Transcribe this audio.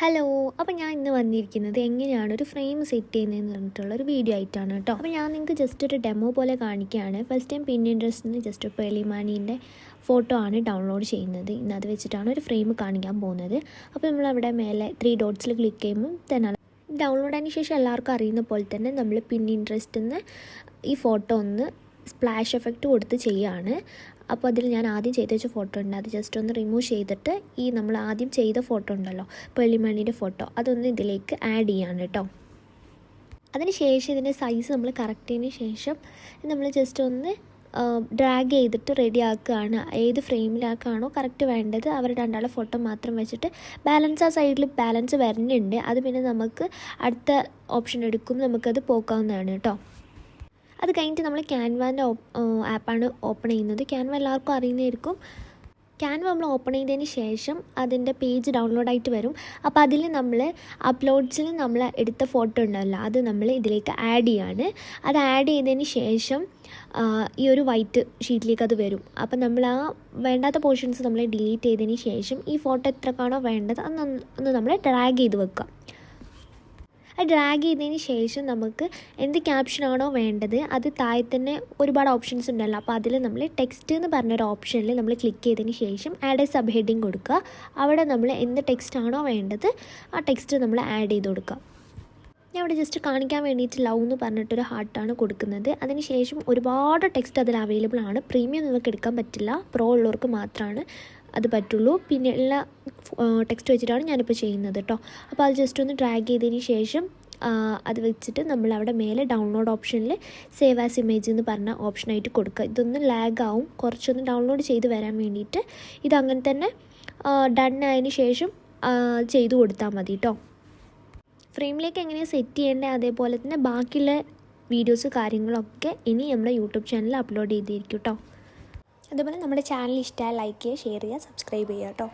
Hello, അപ്പോൾ ഞാൻ ഇന്ന് വന്നിരിക്കുന്നത് എങ്ങനെയാണ് ഒരു ഫ്രെയിം സെറ്റ് ചെയ്യുന്നതെന്ന് പറഞ്ഞിട്ടുള്ള ഒരു വീഡിയോ ആയിട്ടാണ് കേട്ടോ. അപ്പോൾ ഞാൻ നിങ്ങൾക്ക് ജസ്റ്റ് ഒരു ഡെമോ പോലെ കാണിക്കുകയാണ്. ഫസ്റ്റ് ടൈം പിന്നിൻട്രസ്റ്റിൽ നിന്ന് ജസ്റ്റ് പേളിമാനീൻ്റെ ഫോട്ടോ ആണ് ഡൗൺലോഡ് ചെയ്യുന്നത്. ഇന്ന് അത് വെച്ചിട്ടാണ് ഒരു ഫ്രെയിം കാണിക്കാൻ പോകുന്നത്. അപ്പോൾ നമ്മളവിടെ മേലെ 3 ഡോട്ട്സിൽ ക്ലിക്ക് ചെയ്യുമ്പോൾ തന്നെ ഡൗൺലോഡ് ആയതിനു ശേഷം എല്ലാവർക്കും അറിയുന്ന പോലെ തന്നെ നമ്മൾ പിന്നിൻട്രസ്റ്റിൽ നിന്ന് ഈ ഫോട്ടോ ഒന്ന് സ്പ്ലാഷ് എഫക്റ്റ് കൊടുത്ത് ചെയ്യുകയാണ്. അപ്പോൾ അതിൽ ഞാൻ ആദ്യം ചെയ്ത് വെച്ച ഫോട്ടോ ഉണ്ട്, അത് ജസ്റ്റ് ഒന്ന് റിമൂവ് ചെയ്തിട്ട് ഈ നമ്മൾ ആദ്യം ചെയ്ത ഫോട്ടോ ഉണ്ടല്ലോ, പേളിമണിയുടെ ഫോട്ടോ, അതൊന്ന് ഇതിലേക്ക് ആഡ് ചെയ്യാണ് കേട്ടോ. അതിന് ശേഷം ഇതിൻ്റെ സൈസ് നമ്മൾ കറക്റ്റ് ചെയ്തതിന് ശേഷം നമ്മൾ ജസ്റ്റ് ഒന്ന് ഡ്രാഗ് ചെയ്തിട്ട് റെഡി ആക്കുകയാണ്. ഏത് ഫ്രെയിമിലാക്കാണോ കറക്റ്റ് വേണ്ടത് അവർ രണ്ടാളെ ഫോട്ടോ മാത്രം വെച്ചിട്ട് ബാലൻസ് ആ സൈഡിൽ ബാലൻസ് വരുന്നുണ്ട്. അത് പിന്നെ നമുക്ക് അടുത്ത ഓപ്ഷൻ എടുക്കുമ്പോൾ നമുക്കത് പോക്കാവുന്നതാണ് കേട്ടോ. അത് കഴിഞ്ഞിട്ട് നമ്മൾ ക്യാൻവാൻ്റെ ആപ്പാണ് ഓപ്പൺ ചെയ്യുന്നത്. ക്യാൻവ എല്ലാവർക്കും അറിയുന്നതായിരിക്കും. ക്യാൻവ നമ്മൾ ഓപ്പൺ ചെയ്തതിന് ശേഷം അതിൻ്റെ പേജ് ഡൗൺലോഡായിട്ട് വരും. അപ്പോൾ അതിൽ നമ്മൾ അപ്ലോഡ്സിൽ നമ്മൾ എടുത്ത ഫോട്ടോ ഉണ്ടല്ലോ, അത് നമ്മൾ ഇതിലേക്ക് ആഡ് ചെയ്യാണ്. അത് ആഡ് ചെയ്തതിന് ശേഷം ഈ ഒരു വൈറ്റ് ഷീറ്റിലേക്ക് അത് വരും. അപ്പോൾ നമ്മൾ ആ വേണ്ടാത്ത പോർഷൻസ് നമ്മൾ ഡിലീറ്റ് ചെയ്തതിന് ശേഷം ഈ ഫോട്ടോ എത്രക്കാണോ വേണ്ടത് അന്ന് നമ്മൾ ഡ്രാഗ് ചെയ്ത് വെക്കുക. അത് ഡ്രാഗ് ചെയ്തതിന് ശേഷം നമുക്ക് എന്ത് ക്യാപ്ഷനാണോ വേണ്ടത് അത് താഴെ തന്നെ ഒരുപാട് ഓപ്ഷൻസ് ഉണ്ടല്ലോ. അപ്പോൾ അതിൽ നമ്മൾ ടെക്സ്റ്റ് എന്ന് പറഞ്ഞൊരു ഓപ്ഷനിൽ നമ്മൾ ക്ലിക്ക് ചെയ്തതിന് ശേഷം ആഡ് എ സബ് ഹെഡിങ് കൊടുക്കുക. അവിടെ നമ്മൾ എന്ത് ടെക്സ്റ്റ് ആണോ വേണ്ടത് ആ ടെക്സ്റ്റ് നമ്മൾ ആഡ് ചെയ്ത് കൊടുക്കുക. ഞാൻ ഇവിടെ ജസ്റ്റ് കാണിക്കാൻ വേണ്ടിയിട്ട് ലവ് എന്ന് പറഞ്ഞിട്ടൊരു ഹാർട്ടാണ് കൊടുക്കുന്നത്. അതിന് ശേഷം ഒരുപാട് ടെക്സ്റ്റ് അതിൽ അവൈലബിൾ ആണ്. പ്രീമിയം നിങ്ങൾക്ക് എടുക്കാൻ പറ്റില്ല, പ്രോ ഉള്ളവർക്ക് മാത്രമാണ് അത് പറ്റുള്ളൂ. പിന്നെ എല്ലാ ടെക്സ്റ്റ് വെച്ചിട്ടാണ് ഞാനിപ്പോൾ ചെയ്യുന്നത് കേട്ടോ. അപ്പോൾ അത് ജസ്റ്റ് ഒന്ന് ഡ്രാഗ് ചെയ്തതിന് ശേഷം അത് വെച്ചിട്ട് നമ്മളവിടെ മേലെ ഡൗൺലോഡ് ഓപ്ഷനിൽ സേവ് ആസ് ഇമേജ് എന്ന് പറഞ്ഞ ഓപ്ഷനായിട്ട് കൊടുക്കുക. ഇതൊന്ന് ലാഗാവും, കുറച്ചൊന്ന് ഡൗൺലോഡ് ചെയ്ത് വരാൻ വേണ്ടിയിട്ട്. ഇതങ്ങനെ തന്നെ ഡൺ ആയതിന് ശേഷം ചെയ്ത് കൊടുത്താൽ മതി കേട്ടോ. ഫ്രെയിമിലേക്ക് എങ്ങനെയാണ് സെറ്റ് ചെയ്യേണ്ടത്, അതേപോലെ തന്നെ ബാക്കിയുള്ള വീഡിയോസ് കാര്യങ്ങളൊക്കെ ഇനി നമ്മുടെ യൂട്യൂബ് ചാനലിൽ അപ്ലോഡ് ചെയ്തിരിക്കും കേട്ടോ. അതുപോലെ നമ്മുടെ ചാനൽ ഇഷ്ടമായി ലൈക്ക് ചെയ്യുക, ഷെയർ ചെയ്യുക, സബ്സ്ക്രൈബ് ചെയ്യുക കേട്ടോ.